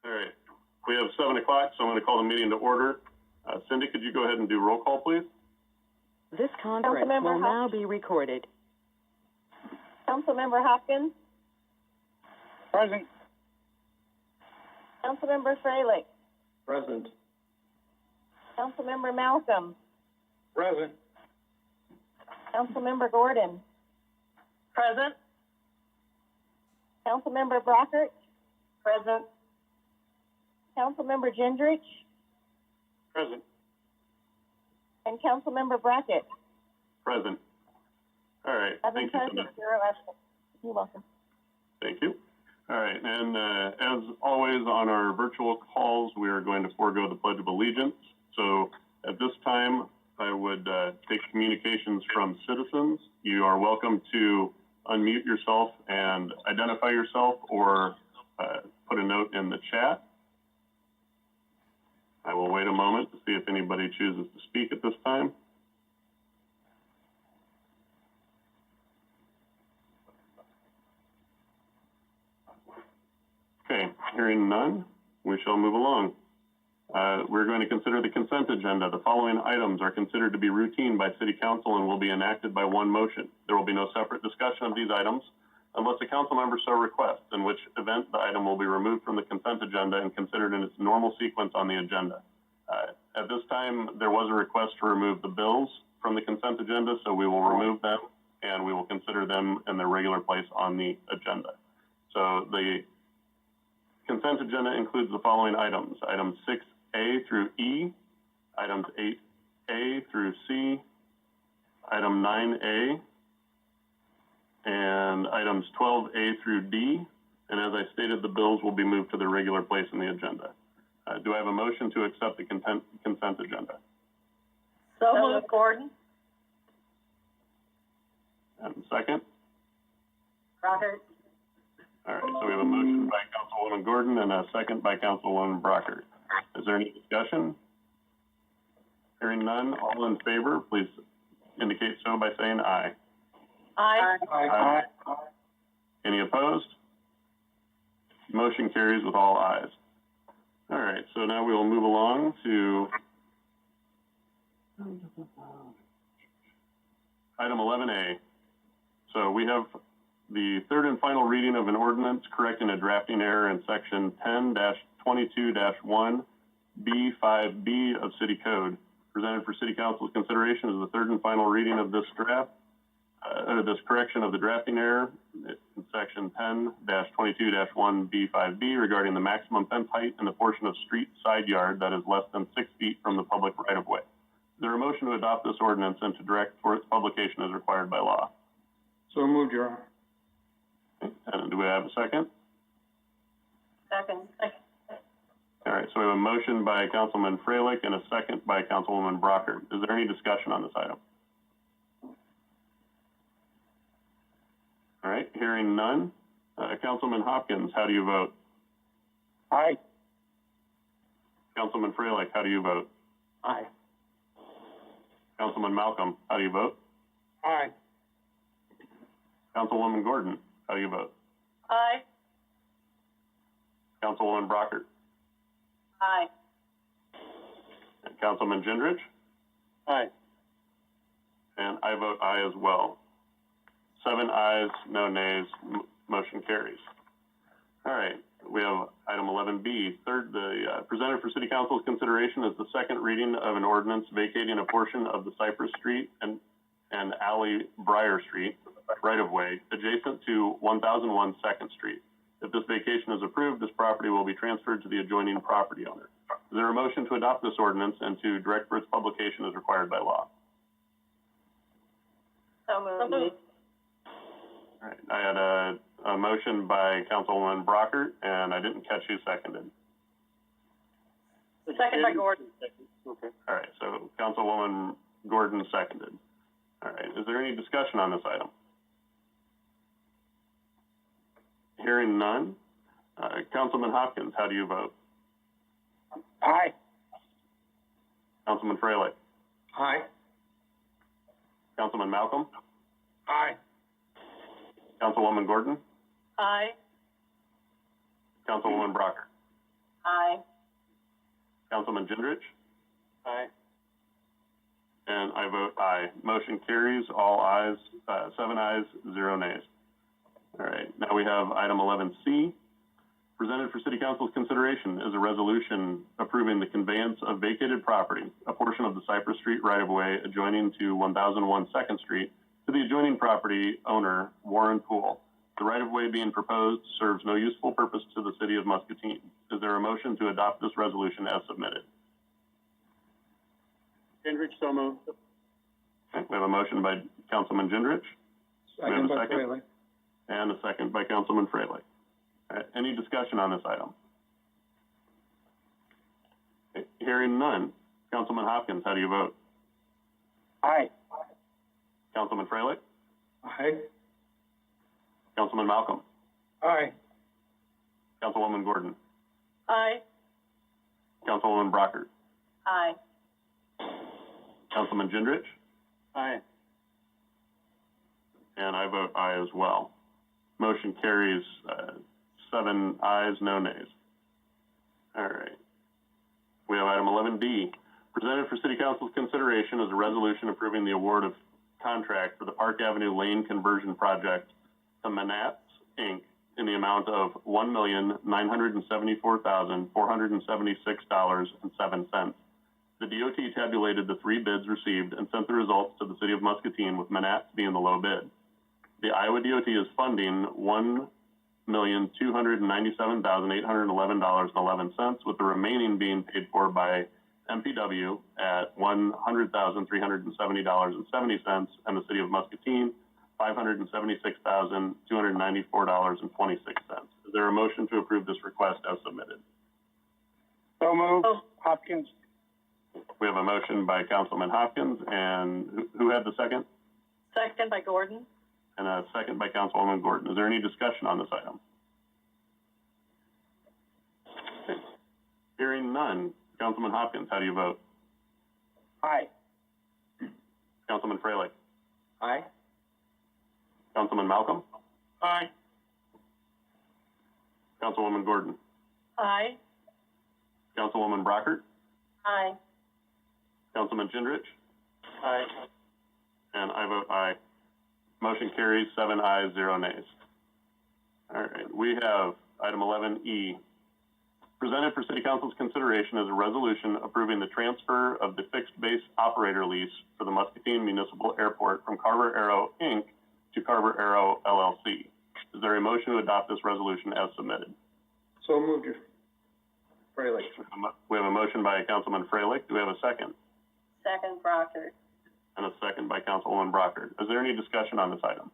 All right. We have 7 o'clock, so I'm going to call the meeting to order. Cindy, could you go ahead and do roll call, please? This conference will now be recorded. Councilmember Hopkins. Present. Councilmember Freilich. Present. Councilmember Malcolm. Present. Councilmember Gordon. Present. Councilmember Brockert. Present. Councilmember Gendrich. Present. And Councilmember Brackett. Present. All right. 11 Thank you, present, Cindy. 0 absent. You're welcome. Thank you. All right. And as always on our virtual calls, we are going to forego the Pledge of Allegiance. So at this time, I would take communications from citizens. You are welcome to unmute yourself and identify yourself or put a note in the chat. I will wait a moment to see if anybody chooses to speak at this time. Okay, hearing none, we shall move along. We're going to consider the consent agenda. The following items are considered to be routine by City Council and will be enacted by one motion. There will be no separate discussion of these items unless a council member so requests, in which event the item will be removed from the consent agenda and considered in its normal sequence on the agenda. At this time, there was a request to remove the bills from the consent agenda, so we will remove them and we will consider them in their regular place on the agenda. So the consent agenda includes the following items: items 6A through E, items 8A through C, item 9A, and items 12A through D. And as I stated, the bills will be moved to their regular place in the agenda. Do I have a motion to accept the consent agenda? So moved, Gordon. And second? Brockert. All right, so we have a motion by Councilwoman Gordon and a second by Councilwoman Brockert. Is there any discussion? Hearing none, all in favor, please indicate so by saying aye. Aye. Aye. Any opposed? Motion carries with all ayes. All right, so now we will move along to item 11A. So we have the third and final reading of an ordinance correcting a drafting error in section 10-22-1B5B of City Code. Presented for City Council's consideration is the third and final reading of this draft, this correction of the drafting error in section 10-22-1B5B regarding the maximum fence height in the portion of street side yard that is less than 6 feet from the public right-of-way. Is there a motion to adopt this ordinance and to direct for its publication as required by law? So moved, Your Honor. Okay. And do we have a second? Second. All right, so we have a motion by Councilman Freilich and a second by Councilwoman Brockert. Is there any discussion on this item? All right, hearing none. Councilman Hopkins, how do you vote? Aye. Councilman Freilich, how do you vote? Aye. Councilman Malcolm, how do you vote? Aye. Councilwoman Gordon, how do you vote? Aye. Councilwoman Brockert? Aye. And Councilman Gendrich? Aye. And I vote aye as well. 7 ayes, no nays, motion carries. All right, we have item 11B. Third, presented for City Council's consideration is the second reading of an ordinance vacating a portion of the Cypress Street and Alley Briar Street right-of-way adjacent to 1001 2nd Street. If this vacation is approved, this property will be transferred to the adjoining property owner. Is there a motion to adopt this ordinance and to direct for its publication as required by law? So moved. All right, I had a motion by Councilwoman Brockert, and I didn't catch who seconded. The second by Gordon. Okay. All right, so Councilwoman Gordon seconded. All right, is there any discussion on this item? Hearing none. Councilman Hopkins, how do you vote? Aye. Councilman Freilich? Aye. Councilman Malcolm? Aye. Councilwoman Gordon? Aye. Councilwoman Brockert? Aye. Councilman Gendrich? Aye. And I vote aye. Motion carries, all ayes, 7 ayes, 0 nays. All right, now we have item 11C. Presented for City Council's consideration is a resolution approving the conveyance of vacated property, a portion of the Cypress Street right-of-way adjoining to 1001 2nd Street, to the adjoining property owner, Warren Poole. The right-of-way being proposed serves no useful purpose to the City of Muscatine. Is there a motion to adopt this resolution as submitted? Gendrich, so moved. Okay, we have a motion by Councilman Gendrich. Second by second? Fraley. And a second by Councilman Fraley. Any discussion on this item? Okay, hearing none. Councilman Hopkins, how do you vote? Aye. Councilman Fraley? Aye. Councilman Malcolm? Aye. Councilwoman Gordon? Aye. Councilwoman Brockert? Aye. Councilman Gendrich? Aye. And I vote aye as well. Motion carries 7 ayes, no nays. All right. We have item 11D. Presented for City Council's consideration is a resolution approving the award of contract for the Park Avenue Lane Conversion Project to Manats, Inc. in the amount of $1,974,476.07. The DOT tabulated the 3 bids received and sent the results to the City of Muscatine, with Manats being the low bid. The Iowa DOT is funding $1,297,811.11, with the remaining being paid for by MPW at $100,370.70, and the City of Muscatine, $576,294.26. Is there a motion to approve this request as submitted? So moved. Hopkins. We have a motion by Councilman Hopkins, and who had the second? Second by Gordon. And a second by Councilwoman Gordon. Is there any discussion on this item? Okay. Hearing none. Councilman Hopkins, how do you vote? Aye. Councilman Fraley? Aye. Councilman Malcolm? Aye. Councilwoman Gordon? Aye. Councilwoman Brockert? Aye. Councilman Gendrich? Aye. And I vote aye. Motion carries 7 ayes, 0 nays. All right, we have item 11E. Presented for City Council's consideration is a resolution approving the transfer of the fixed base operator lease for the Muscatine Municipal Airport from Carver Aero Inc. to Carver Aero LLC. Is there a motion to adopt this resolution as submitted? So moved. Fraley. We have a motion by Councilman Fraley. Do we have a second? Second Brockert. And a second by Councilwoman Brockert. Is there any discussion on this item?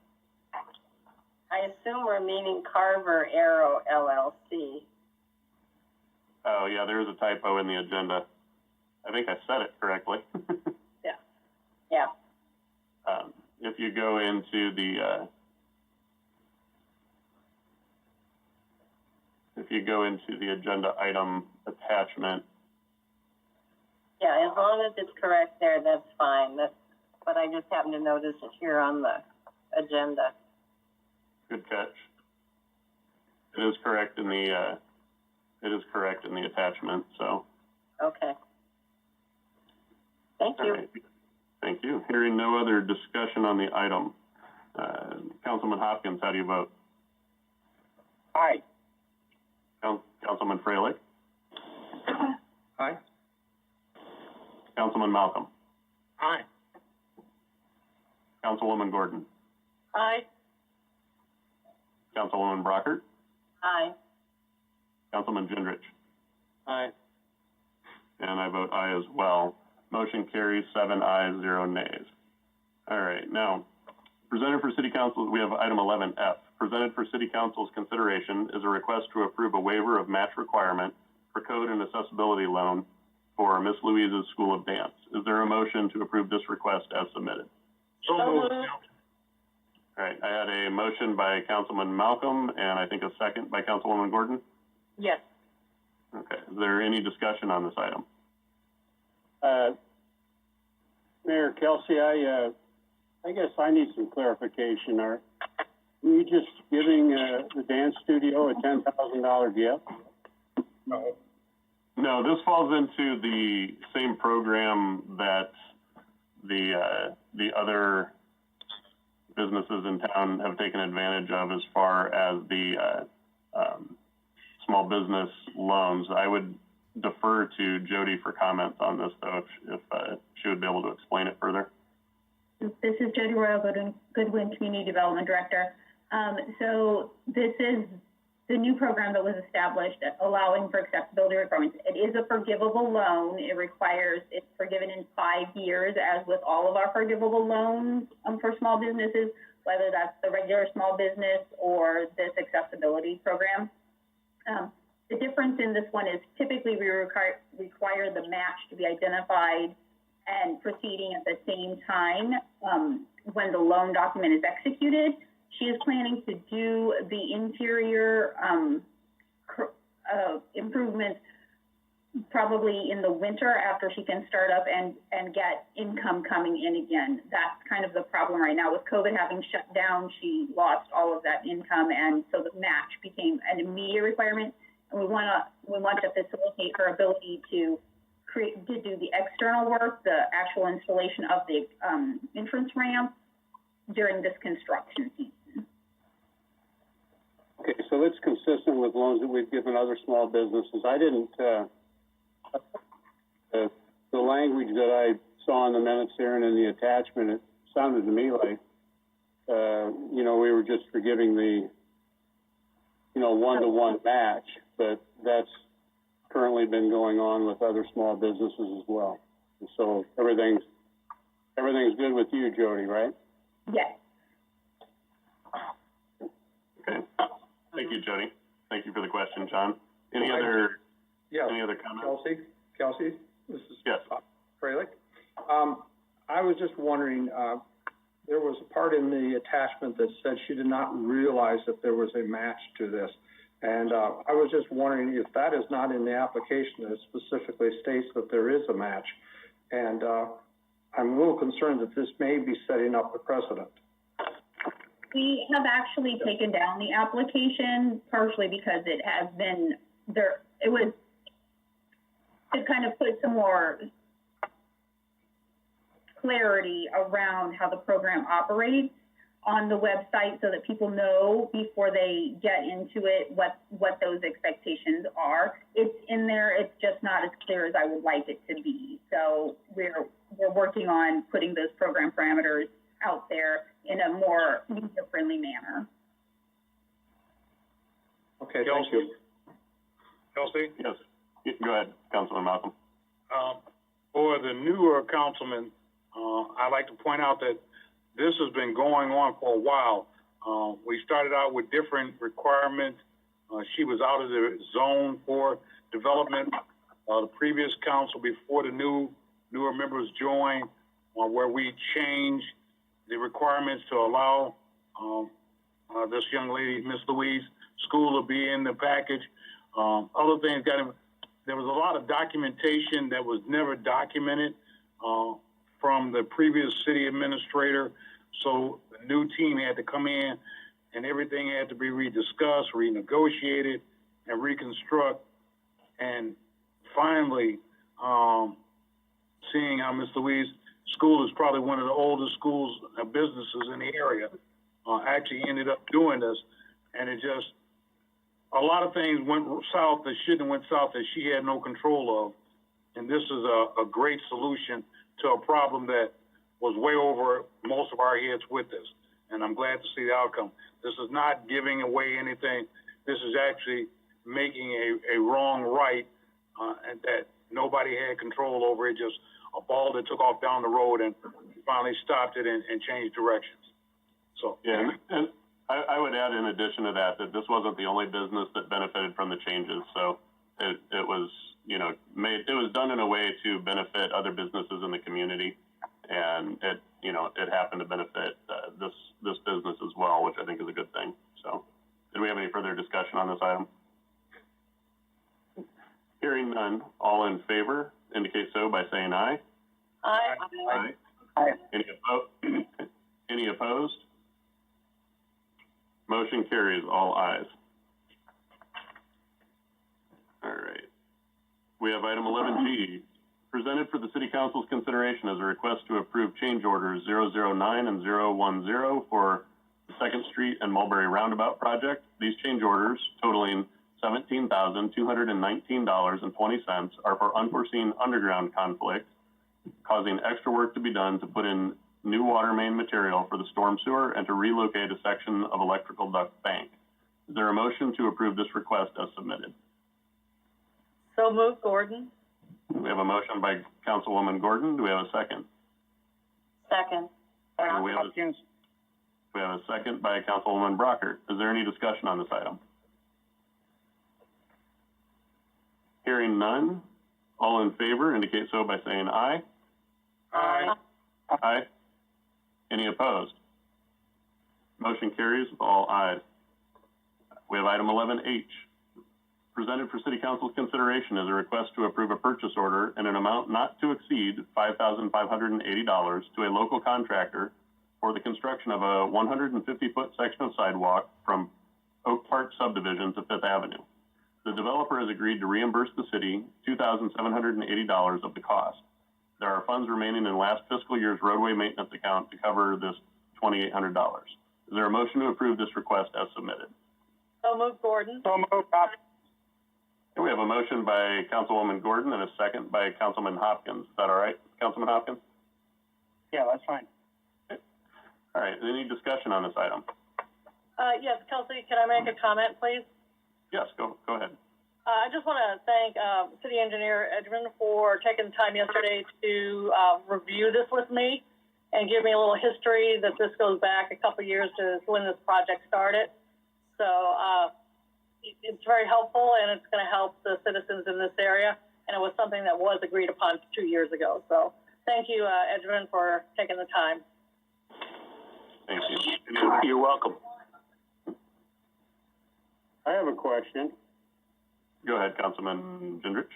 I assume we're meaning Carver Aero LLC. Oh, yeah, there is a typo in the agenda. I think I said it correctly. Yeah. If you go into the, agenda item attachment, Yeah, as long as it's correct there, that's fine. But I just happened to notice it here on the agenda. good catch. It is correct in the, attachment, so. Okay. Thank All you. right. Thank you. Hearing no other discussion on the item. Councilman Hopkins, how do you vote? Aye. Councilman Fraley? Aye. Councilman Malcolm? Aye. Councilwoman Gordon? Aye. Councilwoman Brockert? Aye. Councilman Gendrich? Aye. And I vote aye as well. Motion carries 7 ayes, 0 nays. All right, now, presented for City Council, we have item 11F. Presented for City Council's consideration is a request to approve a waiver of match requirement for code and accessibility loan for Miss Louise's School of Dance. Is there a motion to approve this request as submitted? So moved. All right, I had a motion by Councilman Malcolm and I think a second by Councilwoman Gordon. Yes. Okay, is there any discussion on this item? Mayor Kelsey, I guess I need some clarification. Are we just giving the dance studio a $10,000 gift? No. No, this falls into the same program that the other businesses in town have taken advantage of as far as the small business loans. I would defer to Jody for comments on this, though, if she would be able to explain it further. This is Jody Royal, Goodwin Community Development Director. So this is the new program that was established allowing for acceptability requirements. It is a forgivable loan. It's forgiven in 5 years, as with all of our forgivable loans for small businesses, whether that's the regular small business or this accessibility program. The difference in this one is typically we require the match to be identified and proceeding at the same time when the loan document is executed. She is planning to do the interior improvements probably in the winter after she can start up and get income coming in again. That's kind of the problem right now. With COVID having shut down, she lost all of that income, and so the match became an immediate requirement. And we want to facilitate her ability to do the external work, the actual installation of the entrance ramp during this construction season. Okay, so it's consistent with loans that we've given other small businesses. I didn't, the language that I saw in the minutes there and in the attachment, it sounded to me like, we were just forgiving the, one-to-one match, but that's currently been going on with other small businesses as well. And so everything's good with you, Jody, right? Yes. Okay. Thank you, Jody. Thank you for the question, John. Any other comments? Kelsey, this is Yes. Freilich. I was just wondering, there was a part in the attachment that said she did not realize that there was a match to this. And I was just wondering if that is not in the application that specifically states that there is a match. And I'm a little concerned that this may be setting up a precedent. We have actually taken down the application partially because it has been there. It was to kind of put some more clarity around how the program operates on the website so that people know before they get into it what those expectations are. It's in there, it's just not as clear as I would like it to be. So we're working on putting those program parameters out there in a more user-friendly manner. Okay, thank you. Kelsey? Yes. Go ahead, Councilman Malcolm. For the newer councilman, I'd like to point out that this has been going on for a while. We started out with different requirements. She was out of the zone for development. The previous council before the newer members joined, where we changed the requirements to allow this young lady, Miss Louise, school to be in the package. Other things there was a lot of documentation that was never documented from the previous city administrator. So the new team had to come in and everything had to be rediscussed, renegotiated, and reconstruct. And finally, seeing how Miss Louise School is probably one of the oldest schools and businesses in the area, actually ended up doing this. And it just, a lot of things went south that shouldn't have went south that she had no control of. And this is a great solution to a problem that was way over most of our heads with this. And I'm glad to see the outcome. This is not giving away anything. This is actually making a wrong right, and that nobody had control over. It just a ball that took off down the road and finally stopped it and changed directions. So yeah, and I would add in addition to that this wasn't the only business that benefited from the changes. So it was it was done in a way to benefit other businesses in the community, and it happened to benefit this business as well, which I think is a good thing. So, did we have any further discussion on this item? Hearing none, all in favor indicate so by saying aye. Aye. Aye. Aye. Any opposed? Motion carries, all ayes. All right. We have item 11G, presented for the City Council's consideration as a request to approve change orders 009 and 010 for the 2nd Street and Mulberry Roundabout project. These change orders, totaling $17,219.20, are for unforeseen underground conflicts, causing extra work to be done to put in new water main material for the storm sewer and to relocate a section of electrical duct bank. Is there a motion to approve this request as submitted? So moved, Gordon. We have a motion by Councilwoman Gordon. Do we have a second? Second. We have a second by Councilwoman Brockert. Is there any discussion on this item? Hearing none, all in favor indicate so by saying aye. Aye. Aye. Any opposed? Motion carries with all ayes. We have item 11H, presented for City Council's consideration as a request to approve a purchase order in an amount not to exceed $5,580 to a local contractor for the construction of a 150-foot section of sidewalk from Oak Park subdivision to Fifth Avenue. The developer has agreed to reimburse the city $2,780 of the cost. There are funds remaining in last fiscal year's roadway maintenance account to cover this $2,800. Is there a motion to approve this request as submitted? So moved, Gordon. So moved, Hopkins. Okay, we have a motion by Councilwoman Gordon and a second by Councilman Hopkins. Is that all right, Councilman Hopkins? Yeah, that's fine. Okay. All right, any discussion on this item? Yes, Kelsey, can I make a comment, please? Yes, go ahead. I just want to thank City Engineer Edmund for taking the time yesterday to review this with me and give me a little history that this goes back a couple years to when this project started. So it's very helpful, and it's going to help the citizens in this area. And it was something that was agreed upon 2 years ago. So thank you, Edmund, for taking the time. Thank you. You're welcome. I have a question. Go ahead, Councilman Gendrich.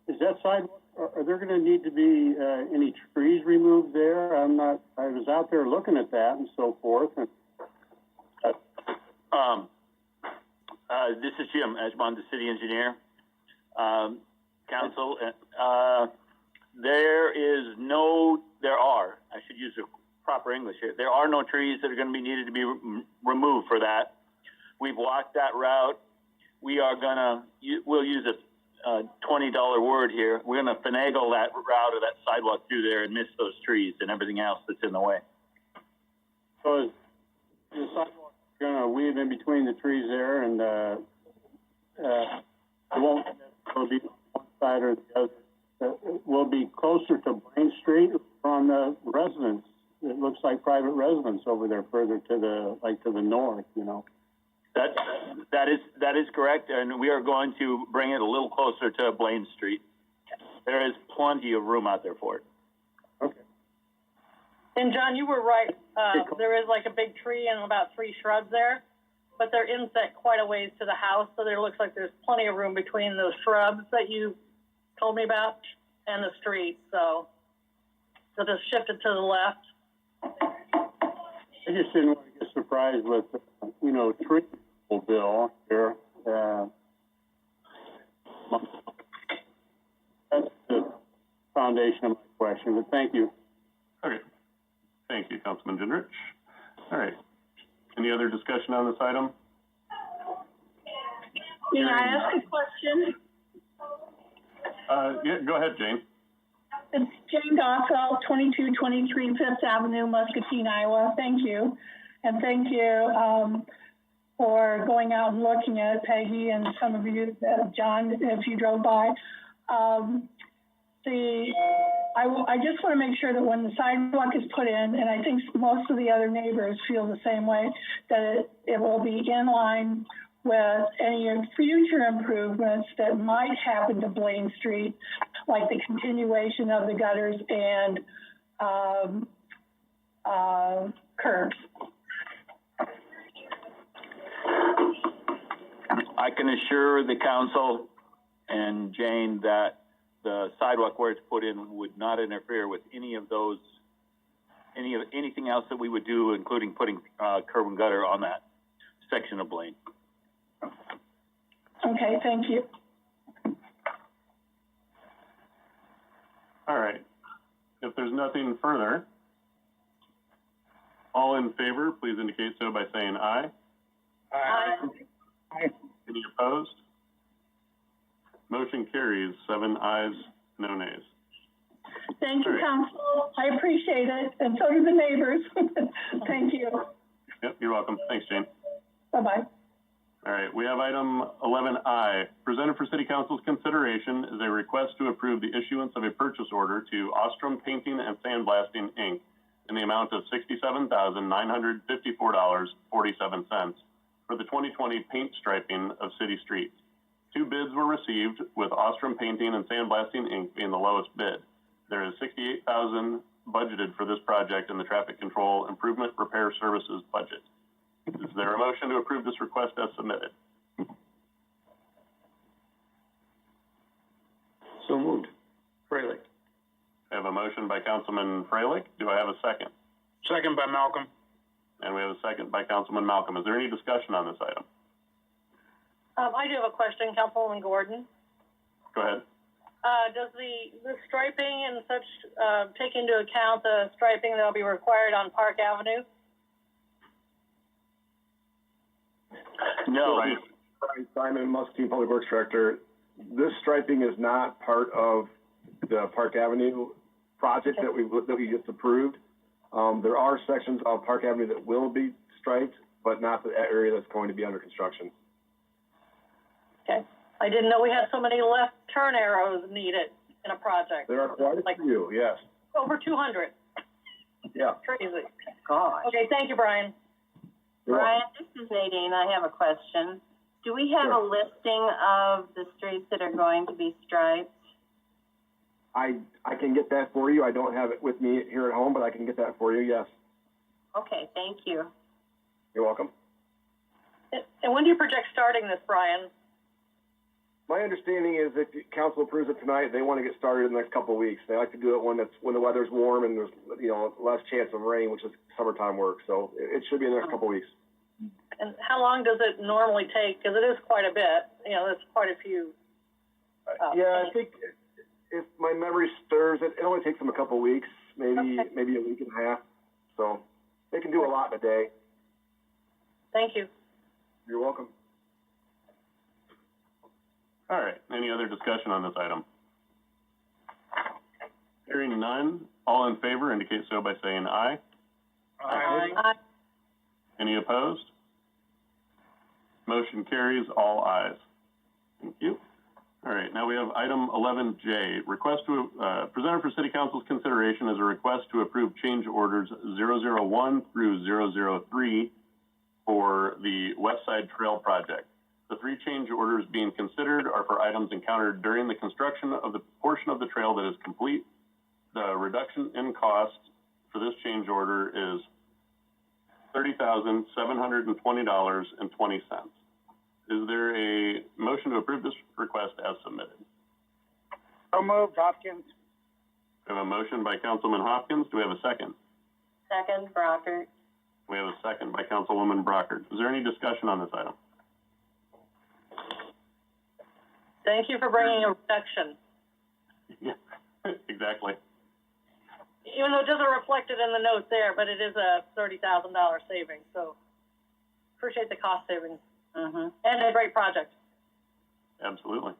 Is that sidewalk, are there going to need to be any trees removed there? I was out there looking at that and so forth. And, this is Jim Edgemond, the city engineer. Council, there are, I should use the proper English here, there are no trees that are going to be needed to be removed for that. We've walked that route. We are we'll use a $20 word here. We're going to finagle that route or that sidewalk through there and miss those trees and everything else that's in the way. So is the sidewalk going to weave in between the trees there, and it won't be one side or the other? It will be closer to Blaine Street from the residents. It looks like private residents over there further to the north, you know. That is correct, and we are going to bring it a little closer to Blaine Street. There is plenty of room out there for it. Okay. And John, you were right. There is like a big tree and about 3 shrubs there, but they're inset quite a ways to the house, so there looks like there's plenty of room between those shrubs that you told me about and the street. So just shift it to the left. I just didn't want to get surprised with, tree bill here. That's the foundation of my question, but thank you. Okay. Thank you, Councilman Gendrich. All right. Any other discussion on this item? Can I ask a question? Yeah, go ahead, Jane. It's Jane Gossell, 2223 Fifth Avenue, Muscatine, Iowa. Thank you. And thank you for going out and looking at it, Peggy, and some of you, John, if you drove by. I just want to make sure that when the sidewalk is put in, and I think most of the other neighbors feel the same way, that it will be in line with any future improvements that might happen to Blaine Street, like the continuation of the gutters and curbs. I can assure the council and Jane that the sidewalk where it's put in would not interfere with anything else that we would do, including putting curb and gutter on that section of Blaine. Okay, thank you. there's nothing further, all in favor, please indicate so by saying aye. Aye. Any opposed? Motion carries, 7 ayes, no nays. Thank you, All right. council. I appreciate it, and so do the neighbors. Thank you. Yep, you're welcome. Thanks, Jane. Bye-bye. All right, we have item 11I. Presented for City Council's consideration is a request to approve the issuance of a purchase order to Ostrom Painting and Sandblasting, Inc. in the amount of $67,954.47 for the 2020 paint striping of city streets. 2 bids were received, with Ostrom Painting and Sandblasting, Inc. being the lowest bid. There is $68,000 budgeted for this project in the Traffic Control Improvement Repair Services budget. Is there a motion to approve this request as submitted? So moved. Freilich. I have a motion by Councilman Freilich. Do I have a second? Second by Malcolm. And we have a second by Councilman Malcolm. Is there any discussion on this item? I do have a question, Councilwoman Gordon. Go ahead. Does the striping and such, take into account the striping that'll be required on Park Avenue? No, Right. Simon, Muscatine Public Works Director. This striping is not part of the Park Avenue project that we just approved. There are sections of Park Avenue that will be striped, but not the area that's going to be under construction. Okay. I didn't know we had so many left turn arrows needed in a project. There are quite a few, yes. Over 200. Yeah. Crazy. Gosh. Okay, thank you, Brian. Brian, this is Nadine. I have a question. Do we have a listing of the streets that are going to be striped? I can get that for you. I don't have it with me here at home, but I can get that for you, yes. Okay, thank you. You're welcome. And when do you project starting this, Brian? My understanding is if the council approves it tonight, they want to get started in the next couple of weeks. They like to do it when the weather's warm and there's, less chance of rain, which is summertime work. So it should be in the next couple of weeks. And how long does it normally take? Because it is quite a bit. There's quite a few. Yeah, I think if my memory stirs, it only takes them a couple of weeks, maybe a week and a half. So they can do a lot in a day. Thank you. You're welcome. All right, any other discussion on this item? Hearing none, all in favor indicate so by saying aye. Aye. Any opposed? Motion carries, all ayes. Thank you. All right, now we have item 11J, request to, presented for City Council's consideration is a request to approve change orders 001 through 003 for the West Side Trail project. The 3 change orders being considered are for items encountered during the construction of the portion of the trail that is complete. The reduction in cost for this change order is $30,720.20. Is there a motion to approve this request as submitted? So moved, Hopkins. We have a motion by Councilman Hopkins. Do we have a second? Second, Brockert. We have a second by Councilwoman Brockert. Is there any discussion on this item? Thank you for bringing a reduction. Yeah, exactly. Even though it doesn't reflect it in the notes there, but it is a $30,000 savings. So appreciate the cost savings. And a great project. Absolutely.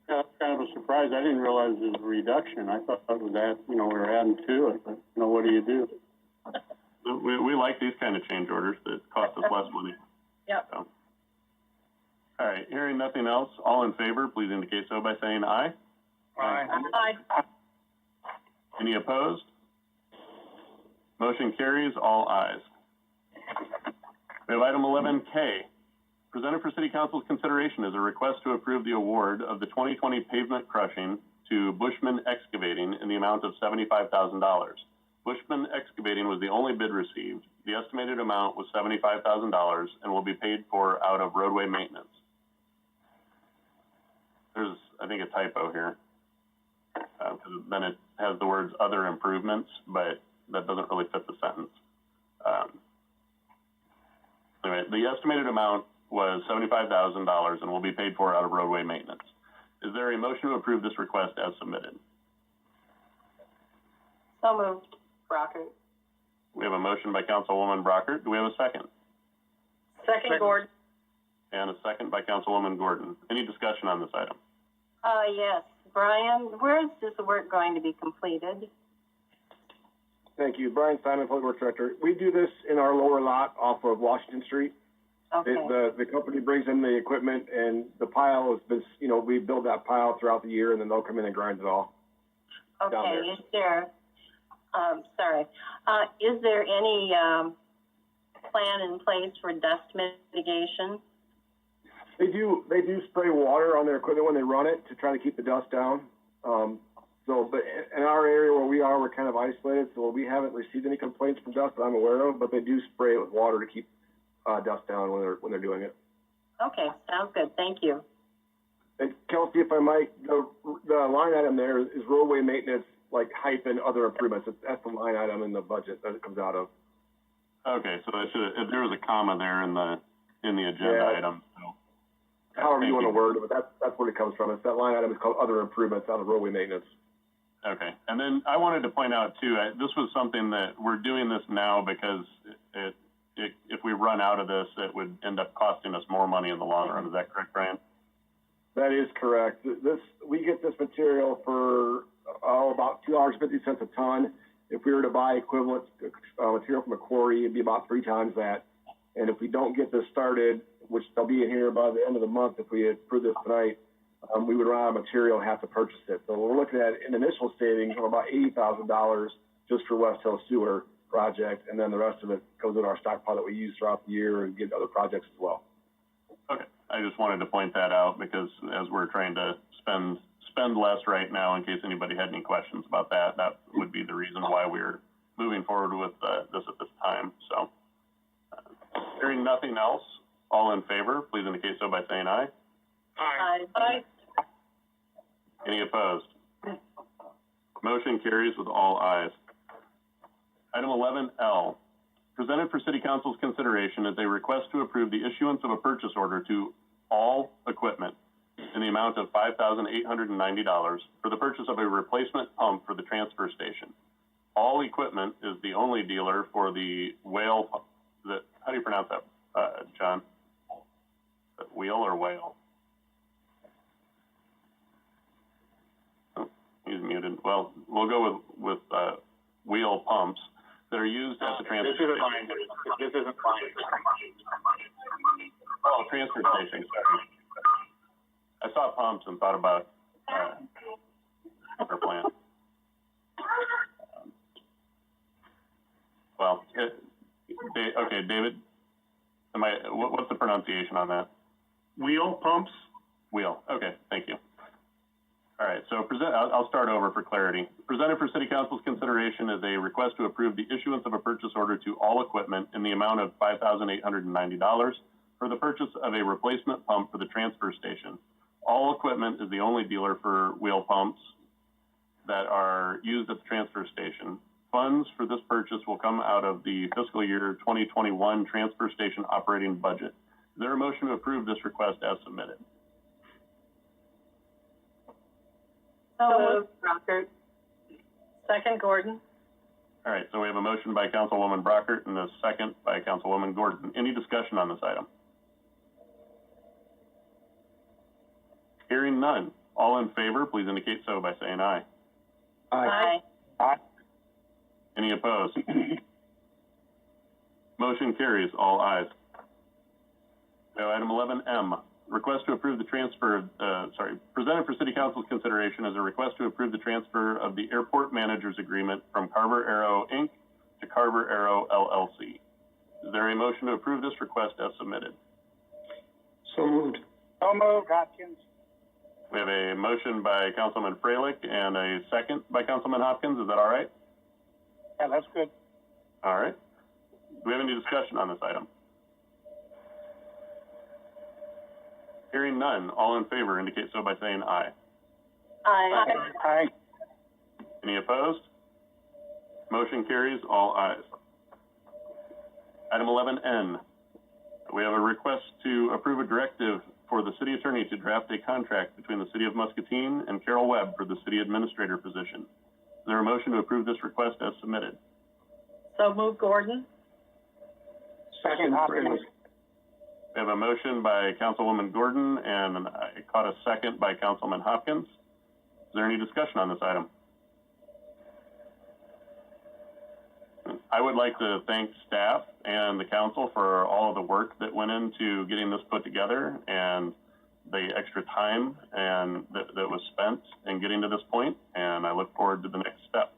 That's kind of a surprise. I didn't realize it was a reduction. I thought that was that, we were adding to it, but, what do you do? We like these kind of change orders that cost us less money. Yep. So. All right, hearing nothing else, all in favor, please indicate so by saying aye. Aye. Aye. Any opposed? Motion carries, all ayes. We have item 11K. Presented for City Council's consideration is a request to approve the award of the 2020 pavement crushing to Bushman Excavating in the amount of $75,000. Bushman Excavating was the only bid received. The estimated amount was $75,000 and will be paid for out of roadway maintenance. There's, I think, a typo here. Because then it has the words other improvements, but that doesn't really fit the sentence. Anyway, the estimated amount was $75,000 and will be paid for out of roadway maintenance. Is there a motion to approve this request as submitted? So moved. Brockert. We have a motion by Councilwoman Brockert. Do we have a second? Second, Gordon. And a second by Councilwoman Gordon. Any discussion on this item? Yes. Brian, where is this work going to be completed? Thank you. Brian Simon, Public Works Director. We do this in our lower lot off of Washington Street. Okay. The company brings in the equipment, and the pile has been, we build that pile throughout the year, and then they'll come in and grind it all. Okay, down there. is there, is there any, plan in place for dust mitigation? They do spray water on their equipment when they run it to try to keep the dust down. But in our area where we are, we're kind of isolated, so we haven't received any complaints from dust that I'm aware of, but they do spray it with water to keep dust down when they're doing it. Okay, sounds good. Thank you. And Kelsey, if I might, the line item there is roadway maintenance, like hyphen other improvements. That's the line item in the budget that it comes out of. Okay, so there was a comma there in the agenda item. So. However you want to word it, but that's where it comes from. It's that line item is called other improvements out of roadway maintenance. Okay, and then I wanted to point out too, this was something that we're doing this now because if we run out of this, it would end up costing us more money in the long run. Is that correct, Brian? That is correct. We get this material for about $2.50 a ton. If we were to buy equivalent material from a quarry, it'd be about 3 times that. And if we don't get this started, which they'll be in here by the end of the month if we approve this tonight, we would run out of material and have to purchase it. So we're looking at an initial savings of about $80,000 just for West Hill Sewer project, and then the rest of it goes in our stockpile that we use throughout the year and get other projects as well. Okay, I just wanted to point that out because as we're trying to spend less right now, in case anybody had any questions about that, that would be the reason why we're moving forward with this at this time. So, hearing nothing else, all in favor, please indicate so by saying aye. Aye. Aye. Any opposed? Motion carries with all ayes. Item 11L, presented for City Council's consideration is a request to approve the issuance of a purchase order to all equipment in the amount of $5,890 for the purchase of a replacement pump for the transfer station. All equipment is the only dealer for the whale, how do you pronounce that, John? Wheel or whale? Oh, he's muted. Well, we'll go with wheel pumps that are used at the transfer station. This isn't mine. Oh, transfer station, sorry. I saw pumps and thought about our plant. Okay, David, what's the pronunciation on that? Wheel pumps? Wheel, okay, thank you. All right, so I'll start over for clarity. Presented for City Council's consideration is a request to approve the issuance of a purchase order to all equipment in the amount of $5,890 for the purchase of a replacement pump for the transfer station. All equipment is the only dealer for wheel pumps that are used at the transfer station. Funds for this purchase will come out of the fiscal year 2021 transfer station operating budget. Is there a motion to approve this request as submitted? So moved. Brockert. Second, Gordon. All right, so we have a motion by Councilwoman Brockert and a second by Councilwoman Gordon. Any discussion on this item? Hearing none. All in favor, please indicate so by saying aye. Aye. Aye. Any opposed? Motion carries, all ayes. So item 11M, request to approve the transfer, presented for City Council's consideration is a request to approve the transfer of the airport manager's agreement from Carver Aero Inc. to Carver Aero LLC. Is there a motion to approve this request as submitted? So moved. So moved, Hopkins. We have a motion by Councilman Freilich and a second by Councilman Hopkins. Is that all right? Yeah, that's good. All right. Do we have any discussion on this item? Hearing none, all in favor indicate so by saying aye. Aye. Aye. Any opposed? Motion carries, all ayes. Item 11N, we have a request to approve a directive for the city attorney to draft a contract between the city of Muscatine and Carol Webb for the city administrator position. Is there a motion to approve this request as submitted? So move, Gordon. Second, Hopkins. We have a motion by Councilwoman Gordon, and I caught a second by Councilman Hopkins. Is there any discussion on this item? I would like to thank staff and the council for all of the work that went into getting this put together and the extra time and that was spent in getting to this point, and I look forward to the next step.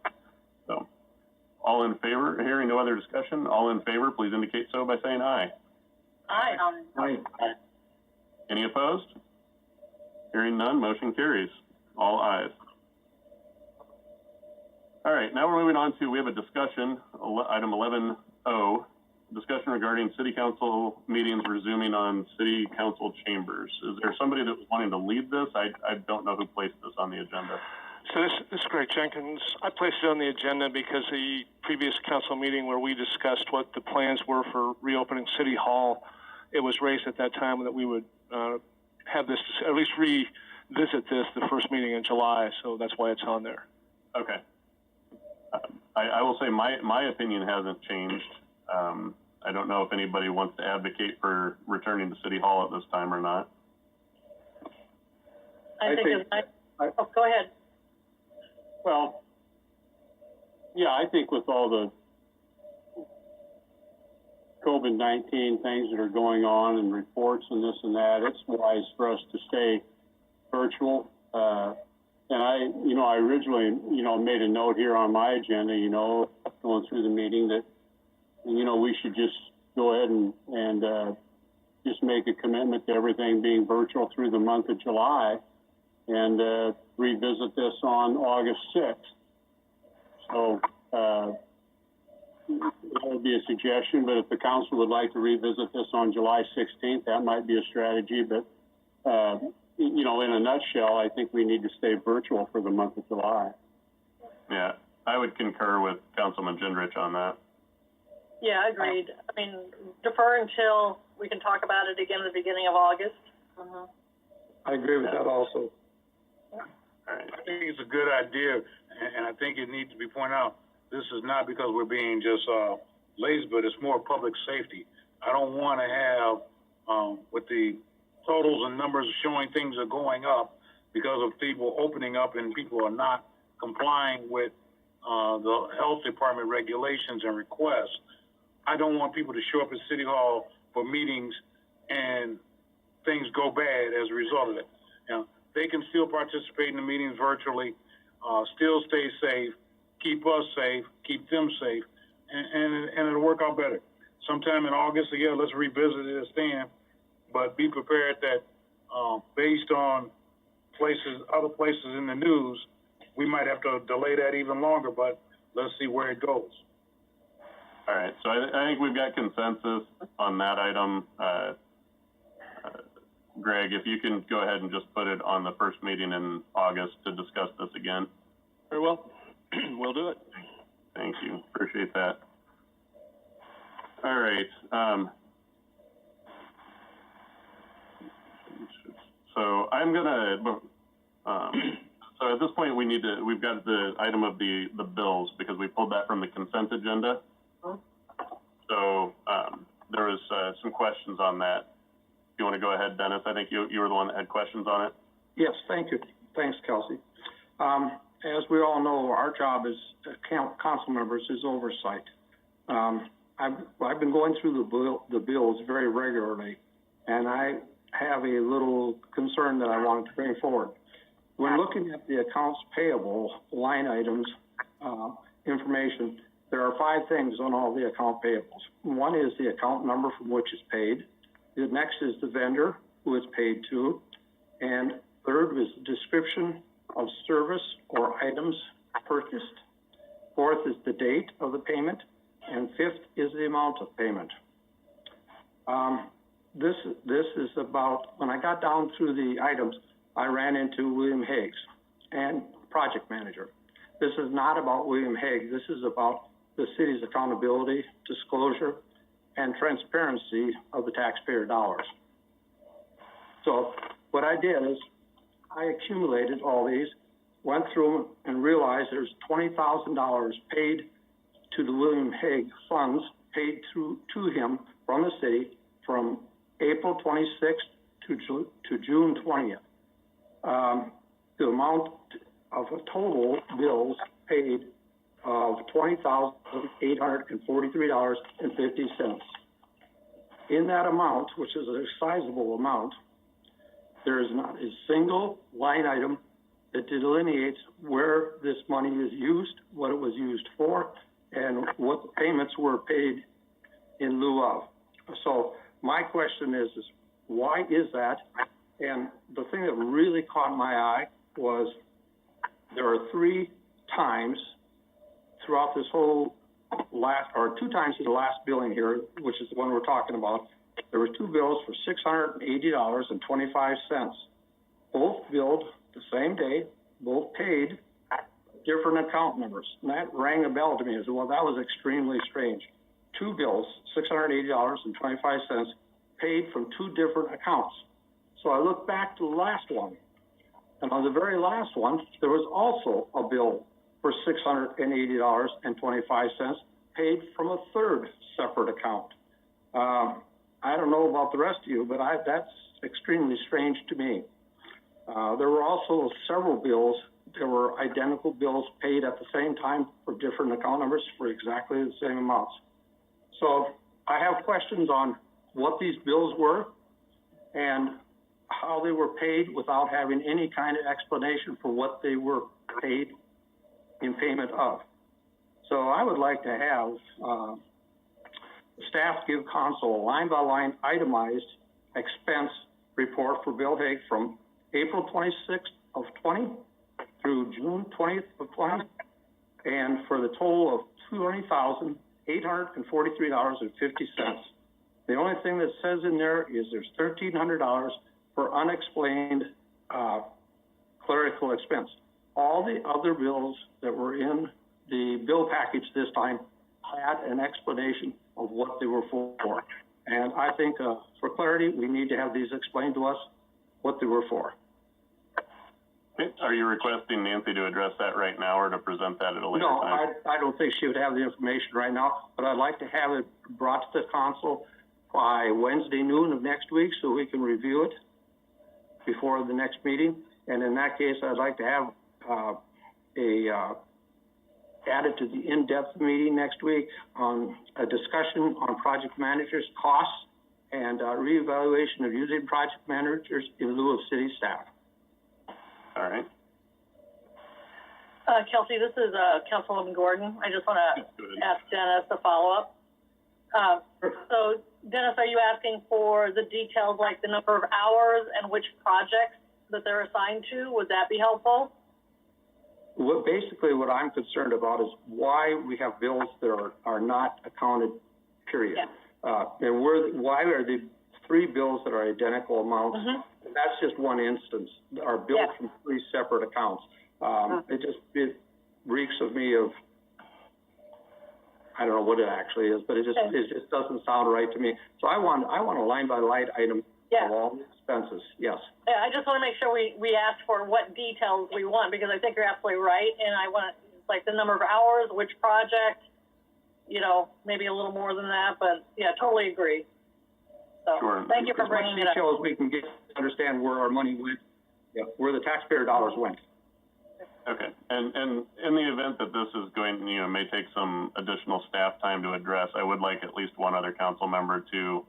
So, all in favor, hearing no other discussion, all in favor, please indicate so by saying aye. Aye. Aye. Any opposed? Hearing none, motion carries. All ayes. All right, now we're moving on to, we have a discussion, item 11O, discussion regarding city council meetings resuming on city council chambers. Is there somebody that was wanting to lead this? I don't know who placed this on the agenda. So this is Greg Jenkins. I placed it on the agenda because the previous council meeting where we discussed what the plans were for reopening City Hall, it was raised at that time that we would have this, at least revisit this the first meeting in July, so that's why it's on there. Okay. I will say my opinion hasn't changed. I don't know if anybody wants to advocate for returning to City Hall at this time or not. I think oh, go ahead. Well, yeah, I think with all the COVID-19 things that are going on and reports and this and that, it's wise for us to stay virtual. And I originally, made a note here on my agenda, going through the meeting that, we should just go ahead and just make a commitment to everything being virtual through the month of July and revisit this on August 6th. So that would be a suggestion, but if the council would like to revisit this on July 16th, that might be a strategy. But, in a nutshell, I think we need to stay virtual for the month of July. Yeah, I would concur with Councilman Gendrich on that. Yeah, agreed. I mean, defer until we can talk about it again at the beginning of August. I agree with that also. I think it's a good idea, and I think it needs to be pointed out, this is not because we're being just lazy, but it's more public safety. I don't want to have, with the totals and numbers showing things are going up because of people opening up and people are not complying with the health department regulations and requests. I don't want people to show up at City Hall for meetings and things go bad as a result of it. They can still participate in the meetings virtually, still stay safe, keep us safe, keep them safe, and it'll work out better. Sometime in August, yeah, let's revisit it then, but be prepared that based on other places in the news, we might have to delay that even longer, but let's see where it goes. All right, so I think we've got consensus on that item. Greg, if you can go ahead and just put it on the first meeting in August to discuss this again. Very well. We'll do it. Thank you. Appreciate that. All right. So I'm gonna. So at this point, we've got the item of the bills because we pulled that from the consent agenda. So there was some questions on that. If you want to go ahead, Dennis, I think you were the one that had questions on it. Yes, thank you. Thanks, Kelsey. As we all know, our job as council members is oversight. I've been going through the bills very regularly, and I have a little concern that I wanted to bring forward. When looking at the accounts payable line items information, there are 5 things on all the account payables. One is the account number from which is paid. The next is the vendor who is paid to. And third is the description of service or items purchased. Fourth is the date of the payment. And fifth is the amount of payment. This is about, when I got down through the items, I ran into William Higgs and project manager. This is not about William Higgs. This is about the city's accountability, disclosure, and transparency of the taxpayer dollars. So what I did is I accumulated all these went through and realized there's $20,000 paid to the William Hague funds paid to him from the city from April 26th to June 20th. The amount of total bills paid of $20,843.50. In that amount, which is a sizable amount, there is not a single line item that delineates where this money is used, what it was used for, and what the payments were paid in lieu of. So my question is why is that? And the thing that really caught my eye was there are 3 times throughout this whole two times in the last billing here, which is the one we're talking about, there were 2 bills for $680.25. Both billed the same day, both paid different account numbers. And that rang a bell to me as well. That was extremely strange. 2 bills, $680.25, paid from 2 different accounts. So I looked back to the last one, and on the very last one, there was also a bill for $680.25 paid from a 3rd separate account. I don't know about the rest of you, but that's extremely strange to me. There were also several bills. There were identical bills paid at the same time for different account numbers for exactly the same amounts. So I have questions on what these bills were and how they were paid without having any kind of explanation for what they were paid in payment of. So I would like to have staff give council a line-by-line itemized expense report for Bill Hague from April 26th of 20 through June 20th of 20, and for the total of $20,843.50. The only thing that says in there is there's $1,300 for unexplained clerical expense. All the other bills that were in the bill package this time had an explanation of what they were for. And I think for clarity, we need to have these explained to us what they were for. Okay. Are you requesting Nancy to address that right now or to present that at a later time? No, I don't think she would have the information right now, but I'd like to have it brought to the council by Wednesday noon of next week so we can review it before the next meeting. And in that case, I'd like to have added to the in-depth meeting next week on a discussion on project managers' costs and reevaluation of using project managers in lieu of city staff. All right. Kelsey, this is Councilwoman Gordon. I just want to ask Dennis a follow-up. So, Dennis, are you asking for the details, like the number of hours and which projects that they're assigned to? Would that be helpful? Basically, what I'm concerned about is why we have bills that are not accounted, period. Yeah. And why are the 3 bills that are identical amounts? Mm-hmm. That's just one instance. Are billed from 3 separate accounts. It reeks of me of, I don't know what it actually is, but it just doesn't sound right to me. So I want a line by line item of all the expenses. Yes. Yeah, I just want to make sure we ask for what details we want, because I think you're absolutely right, and I want like the number of hours, which project, maybe a little more than that, but yeah, totally agree. So sure. Thank you for bringing it up. As much detail as we can get to understand where our money went, where the taxpayer dollars went. Okay, and in the event that this is going, may take some additional staff time to address, I would like at least one other council member to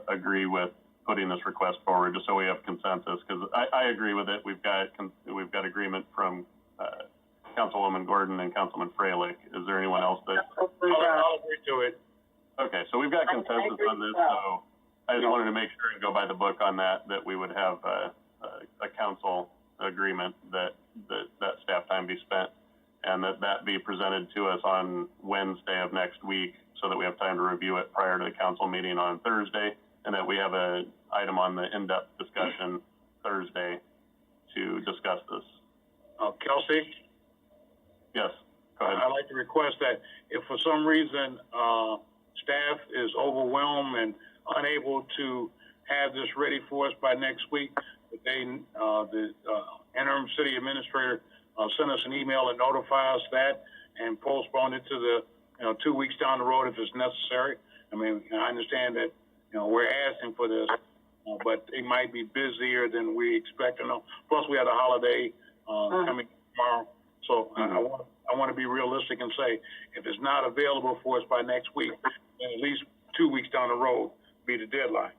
agree with putting this request forward, just so we have consensus, because I agree with it. We've got agreement from Councilwoman Gordon and Councilman Freilich. Is there anyone else that? I'll agree to it. Okay, so we've got consensus on this, so I just wanted to make sure and go by the book on that we would have a council agreement that staff time be spent and that be presented to us on Wednesday of next week so that we have time to review it prior to the council meeting on Thursday, and that we have an item on the in-depth discussion Thursday to discuss this. Kelsey? Yes, go ahead. I'd like to request that if for some reason staff is overwhelmed and unable to have this ready for us by next week, that the interim city administrator send us an email and notify us that and postpone it to the, 2 weeks down the road if it's necessary. I mean, I understand that, we're asking for this, but it might be busier than we expect. Plus we had a holiday, coming tomorrow. So I want to be realistic and say, if it's not available for us by next week, then at least 2 weeks down the road be the deadline.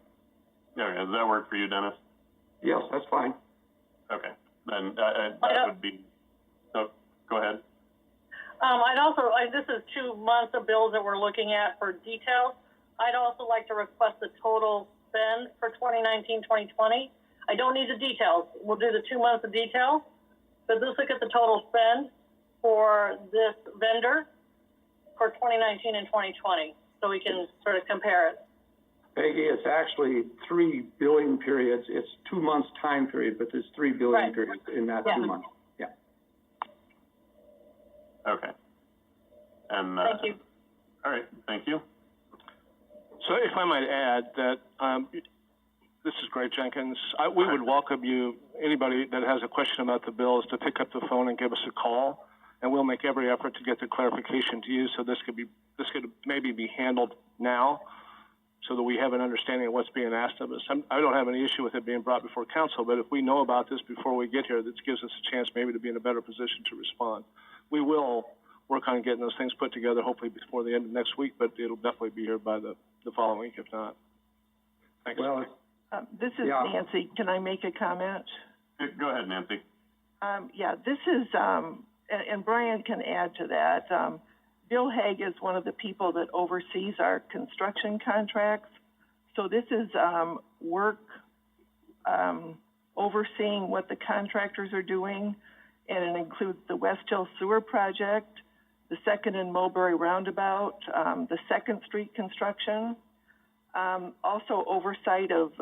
Yeah, does that work for you, Dennis? Yes, that's fine. Okay, then that would be, so, go ahead. This is 2 months of bills that we're looking at for details. I'd also like to request the total spend for 2019, 2020. I don't need the details. We'll do the 2 months of details, but let's look at the total spend for this vendor for 2019 and 2020, so we can sort of compare it. Peggy, it's actually 3 billing periods. It's 2 months time period, but there's 3 billing periods in that 2 months. Yeah. Okay. And, thank you. All right, thank you. So if I might add that, this is Greg Jenkins. We would welcome you, anybody that has a question about the bills, to pick up the phone and give us a call, and we'll make every effort to get the clarification to you. So this could maybe be handled now, so that we have an understanding of what's being asked of us. I don't have any issue with it being brought before council, but if we know about this before we get here, this gives us a chance maybe to be in a better position to respond. We will work on getting those things put together, hopefully before the end of next week, but it'll definitely be here by the following week, if not. Thanks. Well, This is Nancy. Can I make a comment? Go ahead, Nancy. This is, and Brian can add to that. Bill Hague is one of the people that oversees our construction contracts. So this is work overseeing what the contractors are doing, and it includes the West Hill Sewer Project, the 2nd and Mulberry Roundabout, the 2nd Street construction, also oversight of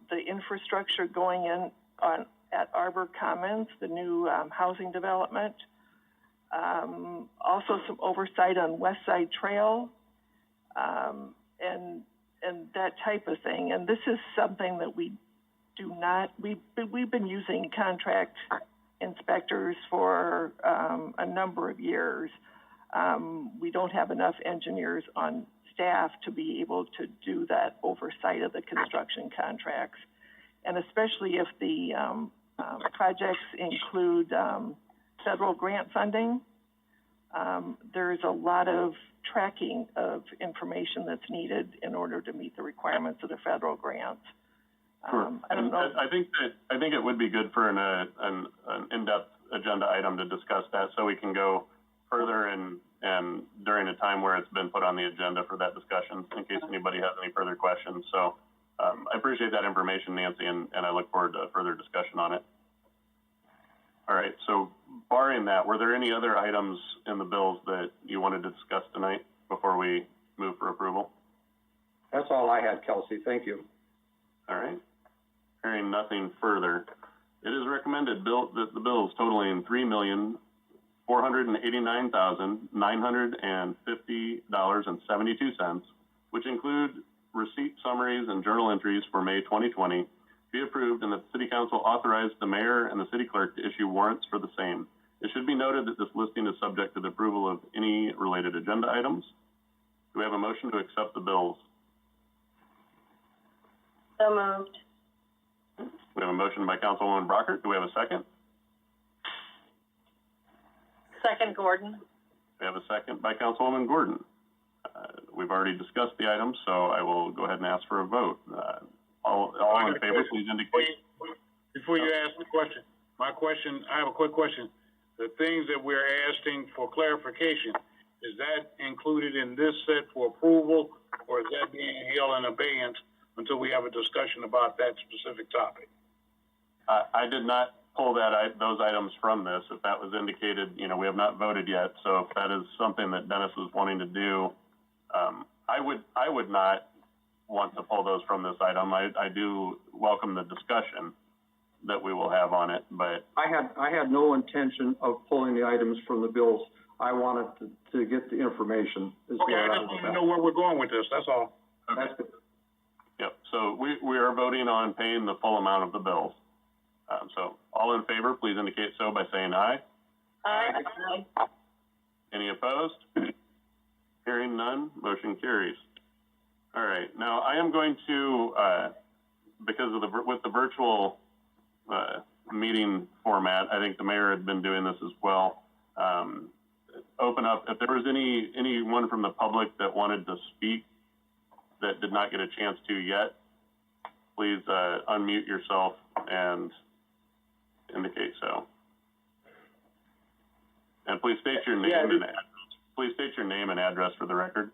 the infrastructure going in at Arbor Commons, the new housing development. Also some oversight on West Side Trail, and that type of thing. And this is something that we do not, we've been using contract inspectors for a number of years. We don't have enough engineers on staff to be able to do that oversight of the construction contracts. And especially if the projects include federal grant funding, there's a lot of tracking of information that's needed in order to meet the requirements of the federal grants. Sure. I don't know. I think it would be good for an in-depth agenda item to discuss that, so we can go further and during a time where it's been put on the agenda for that discussion, in case anybody has any further questions. So I appreciate that information, Nancy, and I look forward to further discussion on it. All right, so barring that, were there any other items in the bills that you wanted to discuss tonight before we move for approval? That's all I had, Kelsey. Thank you. All right. Hearing nothing further, it is recommended that the bills totaling $3,489,950.72, which include receipt summaries and journal entries for May 2020, be approved, and that the City Council authorize the mayor and the city clerk to issue warrants for the same. It should be noted that this listing is subject to the approval of any related agenda items. Do we have a motion to accept the bills? So moved. We have a motion by Councilwoman Brockert. Do we have a second? Second, Gordon. We have a second by Councilwoman Gordon. We've already discussed the items, so I will go ahead and ask for a vote. All in favor, please indicate. Before you ask the question, I have a quick question. The things that we're asking for clarification, is that included in this set for approval, or is that being held in abeyance until we have a discussion about that specific topic? I did not pull those items from this. If that was indicated, we have not voted yet. So if that is something that Dennis was wanting to do, I would not want to pull those from this item. I do welcome the discussion that we will have on it, but I had no intention of pulling the items from the bills. I wanted to get the information. Okay, I just want to know where we're going with this. That's all. Okay. That's good. Yep. So we are voting on paying the full amount of the bills. So all in favor, please indicate so by saying aye. Aye. Any opposed? Hearing none, motion carries. All right, now I am going to, because of with the virtual meeting format, I think the mayor had been doing this as well. Open up, if there was anyone from the public that wanted to speak that did not get a chance to yet, please unmute yourself and indicate so. And please state your name and address. Please state your name and address for the record.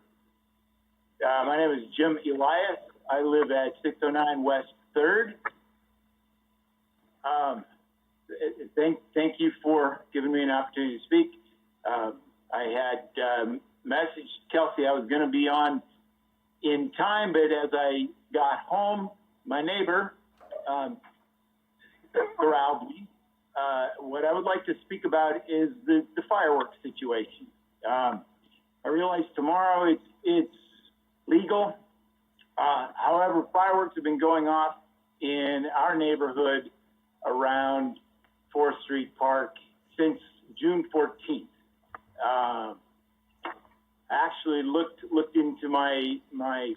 My name is Jim Elias. I live at 609 West 3rd. Thank you for giving me an opportunity to speak. I had messaged Kelsey I was going to be on in time, but as I got home, my neighbor corralled me. What I would like to speak about is the fireworks situation. I realize tomorrow it's legal. However, fireworks have been going off in our neighborhood around 4th Street Park since June 14th. Actually looked into my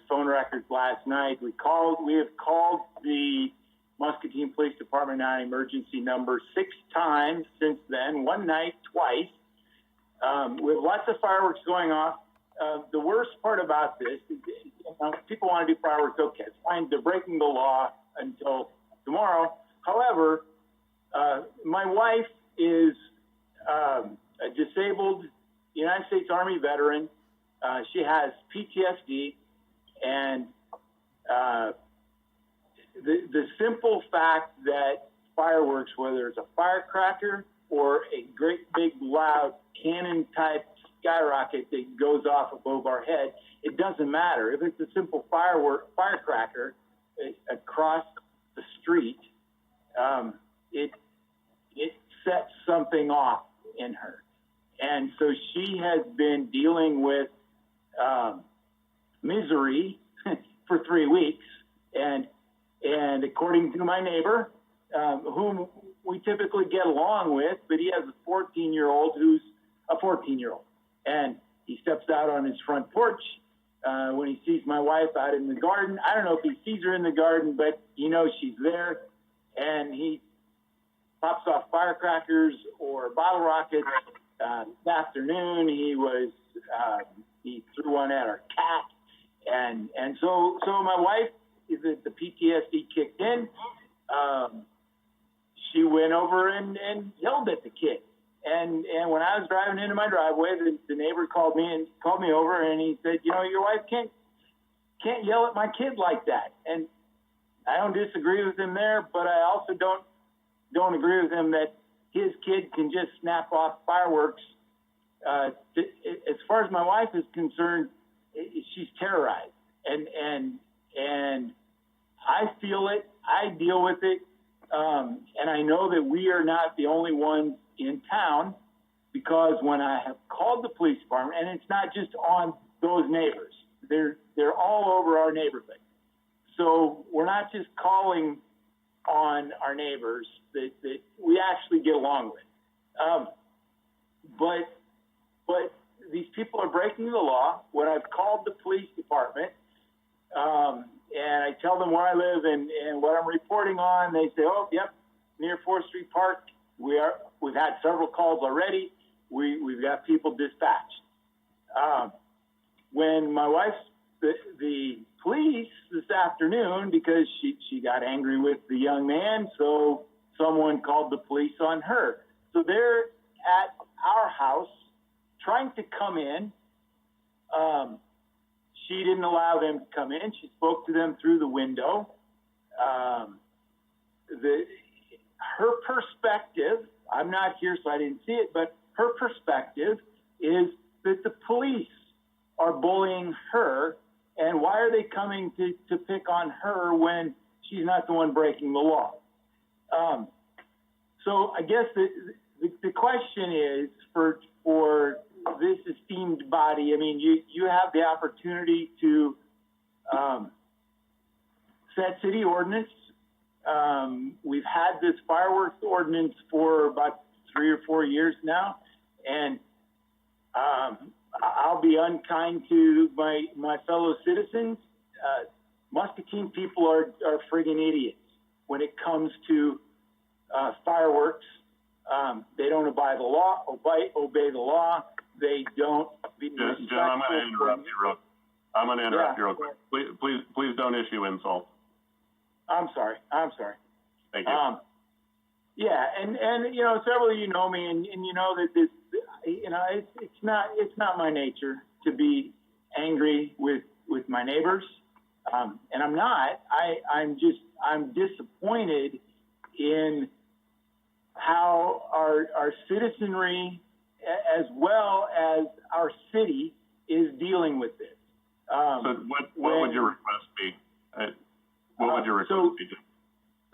phone records last night. We have called the Muscatine Police Department non-emergency number 6 times since then, one night, twice. We have lots of fireworks going off. The worst part about this is, people want to do fireworks, okay, it's fine. They're breaking the law until tomorrow. However, my wife is a disabled United States Army veteran. She has PTSD, and the simple fact that fireworks, whether it's a firecracker or a great big loud cannon type skyrocket that goes off above our head, it doesn't matter. If it's a simple firecracker across the street, it sets something off in her. And so she has been dealing with misery for 3 weeks. And according to my neighbor, whom we typically get along with, but he has a 14-year-old who's a 14-year-old. And he steps out on his front porch when he sees my wife out in the garden. I don't know if he sees her in the garden, but he knows she's there. And he pops off firecrackers or bottle rockets. This afternoon, he threw one at our cat. And so my wife, the PTSD kicked in. She went over and yelled at the kid. And when I was driving into my driveway, the neighbor called me over, and he said, your wife can't yell at my kid like that. And I don't disagree with him there, but I also don't agree with him that his kid can just snap off fireworks. As far as my wife is concerned, she's terrorized, and I feel it. I deal with it, and I know that we are not the only ones in town, because when I have called the police department, and it's not just on those neighbors, they're all over our neighborhood. So we're not just calling on our neighbors that we actually get along with. But these people are breaking the law. When I've called the police department, and I tell them where I live and what I'm reporting on, they say, oh, yep, near 4th Street Park. We've had several calls already. We've got people dispatched. When my wife, the police this afternoon, because she got angry with the young man, so someone called the police on her. So they're at our house trying to come in. She didn't allow them to come in. She spoke to them through the window. Her perspective, I'm not here, so I didn't see it, but her perspective is that the police are bullying her, and why are they coming to pick on her when she's not the one breaking the law? So I guess the question is for this esteemed body, I mean, you have the opportunity to set city ordinance. We've had this fireworks ordinance for about 3 or 4 years now. And I'll be unkind to my fellow citizens. Muscatine people are friggin' idiots when it comes to fireworks. They don't obey the law. They don't be respectful. Jim, I'm going to interrupt you real quick. Please don't issue insults. I'm sorry. Thank you. Yeah, and several of you know me, and you know that this, it's not my nature to be angry with my neighbors, and I'm not. I'm disappointed in how our citizenry, as well as our city, is dealing with this. So what would your request be? What would your request be?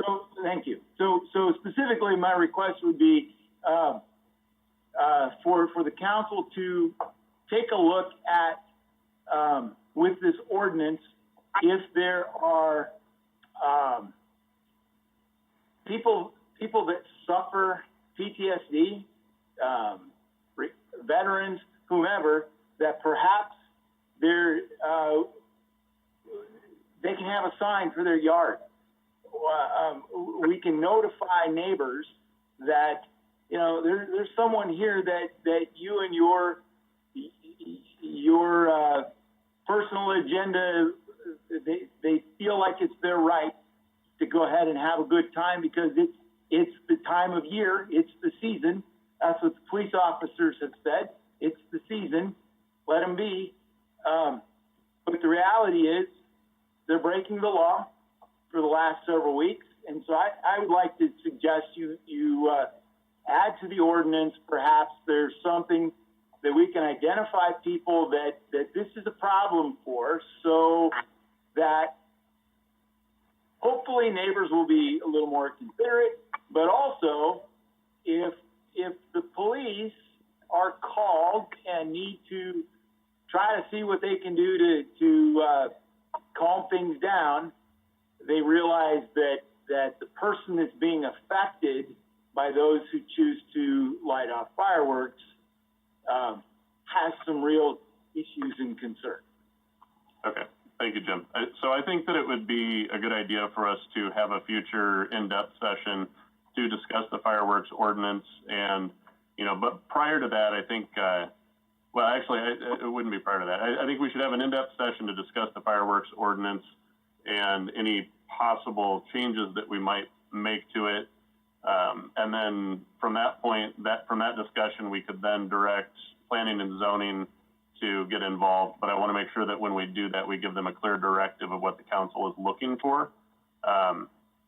So thank you. So specifically, my request would be for the council to take a look at with this ordinance if there are people that suffer PTSD, veterans, whomever, that perhaps they can have a sign for their yard. We can notify neighbors that there's someone here that you and your personal agenda, they feel like it's their right to go ahead and have a good time because it's the time of year, it's the season. That's what the police officers have said. It's the season. Let them be. But the reality is they're breaking the law for the last several weeks. And so I would like to suggest you add to the ordinance, perhaps there's something that we can identify people that this is a problem for, so that hopefully neighbors will be a little more considerate, but also if the police are called and need to try to see what they can do to calm things down, they realize that the person that's being affected by those who choose to light off fireworks has some real issues and concerns. Okay. Thank you, Jim. So I think that it would be a good idea for us to have a future in-depth session to discuss the fireworks ordinance. And, but prior to that, I think, well, actually, it wouldn't be prior to that. I think we should have an in-depth session to discuss the fireworks ordinance and any possible changes that we might make to it. And then from that point, from that discussion, we could then direct planning and zoning to get involved. But I want to make sure that when we do that, we give them a clear directive of what the council is looking for.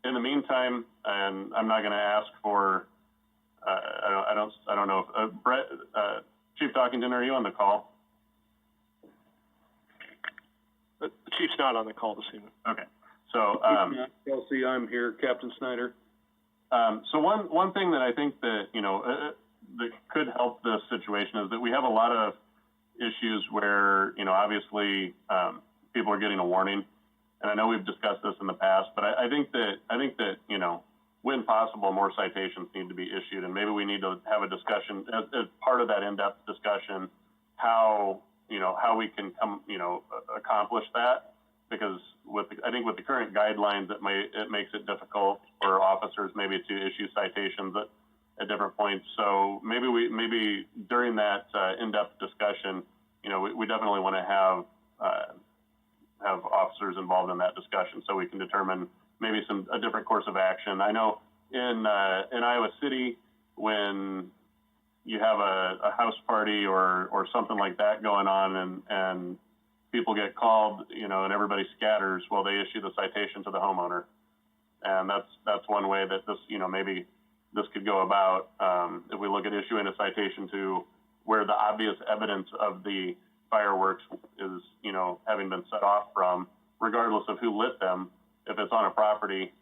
In the meantime, and I'm not going to ask for, I don't know if Brett, Chief Talkington, are you on the call? The chief's not on the call this evening. Okay. So, Kelsey, I'm here, Captain Snyder. So one thing that I think that, that could help this situation is that we have a lot of issues where, obviously, people are getting a warning. And I know we've discussed this in the past, but I think that, when possible, more citations need to be issued. And maybe we need to have a discussion as part of that in-depth discussion, how we can accomplish that. Because I think with the current guidelines, it makes it difficult for officers maybe to issue citations at different points. So maybe during that in-depth discussion, we definitely want to have officers involved in that discussion so we can determine maybe a different course of action. I know in Iowa City, when you have a house party or something like that going on and people get called, and everybody scatters, well, they issue the citation to the homeowner. And that's one way that this, maybe this could go about. If we look at issuing a citation to where the obvious evidence of the fireworks is, having been set off from, regardless of who lit them, if it's on a property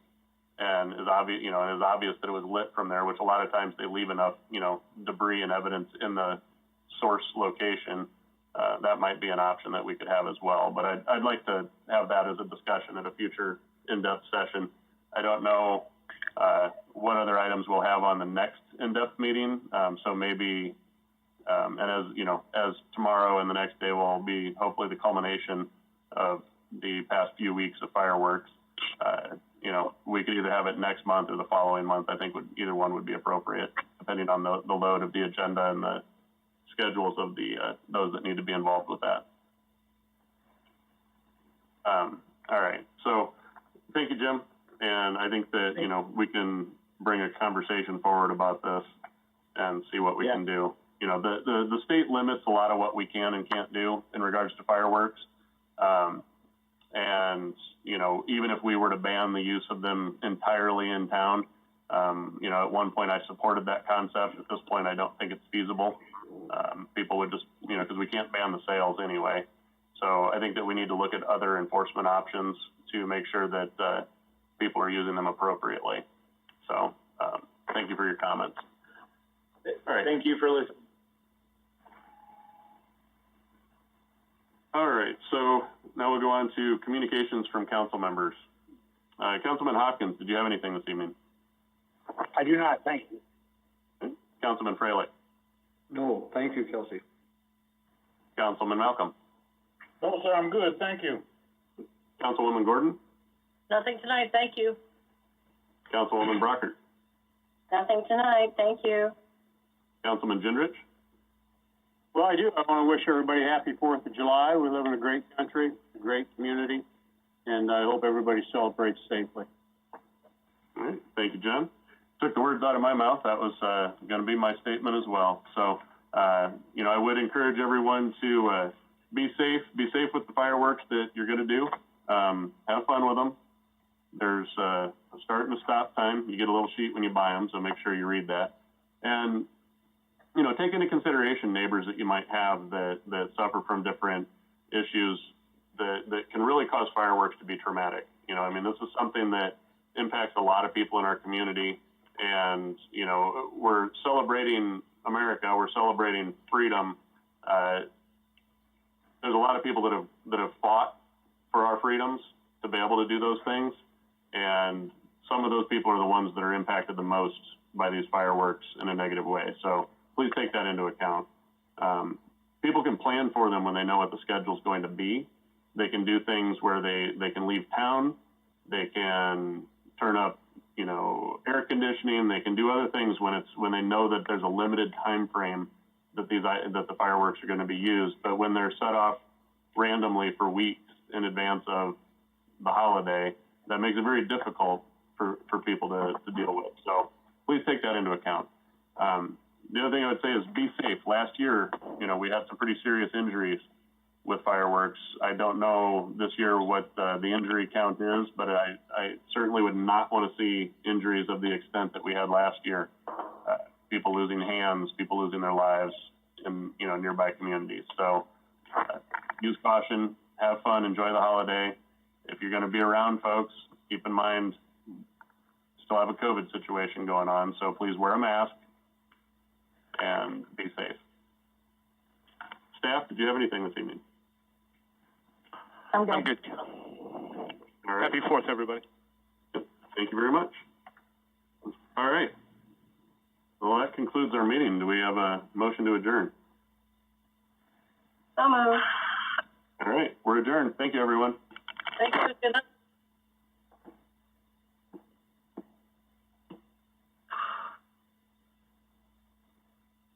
and is obvious, and is obvious that it was lit from there, which a lot of times they leave enough, debris and evidence in the source location. That might be an option that we could have as well. But I'd like to have that as a discussion at a future in-depth session. I don't know what other items we'll have on the next in-depth meeting. So maybe And as, you know, as tomorrow and the next day will be hopefully the culmination of the past few weeks of fireworks, you know, we could either have it next month or the following month. I think either one would be appropriate, depending on the load of the agenda and the schedules of those that need to be involved with that. All right, so thank you, Jim. And I think that, you know, we can bring a conversation forward about this and see what we can do. You know, the state limits a lot of what we can and can't do in regards to fireworks. And, you know, even if we were to ban the use of them entirely in town, you know, at one point I supported that concept. At this point, I don't think it's feasible. People would just, you know, because we can't ban the sales anyway. So I think that we need to look at other enforcement options to make sure that people are using them appropriately. So thank you for your comments. All right. Thank you for listening. All right, so now we'll go on to communications from council members. Councilman Hopkins, did you have anything this evening? I do not, thank you. Okay. Councilman Freilich. No, thank you, Kelsey. Councilman Malcolm. No, sir, I'm good, thank you. Councilwoman Gordon. Nothing tonight, thank you. Councilwoman Brockert. Nothing tonight, thank you. Councilman Gendrich. Well, I do. I want to wish everybody happy 4th of July. We live in a great country, a great community, and I hope everybody celebrates safely. All right, thank you, John. Took the words out of my mouth. That was going to be my statement as well. So, you know, I would encourage everyone to be safe with the fireworks that you're going to do. Have fun with them. There's a start and a stop time. You get a little sheet when you buy them, so make sure you read that. And, you know, take into consideration neighbors that you might have that suffer from different issues that can really cause fireworks to be traumatic. You know, I mean, this is something that impacts a lot of people in our community. And, you know, we're celebrating America. We're celebrating freedom. There's a lot of people that have fought for our freedoms to be able to do those things. And some of those people are the ones that are impacted the most by these fireworks in a negative way. So please take that into account. People can plan for them when they know what the schedule is going to be. They can do things where they can leave town. They can turn up, you know, air conditioning. They can do other things when they know that there's a limited time frame that the fireworks are going to be used. But when they're set off randomly for weeks in advance of the holiday, that makes it very difficult for people to deal with. So please take that into account. The other thing I would say is be safe. Last year, you know, we had some pretty serious injuries with fireworks. I don't know this year what the injury count is, but I certainly would not want to see injuries of the extent that we had last year. People losing hands, people losing their lives in, you know, nearby communities. So use caution, have fun, enjoy the holiday. If you're going to be around folks, keep in mind, still have a COVID situation going on, so please wear a mask and be safe. Staff, did you have anything this evening? I'm good. I'm good. All right. Happy 4th, everybody. Thank you very much. All right. Well, that concludes our meeting. Do we have a motion to adjourn? So moved. All right, we're adjourned. Thank you, everyone. Thank you, good night.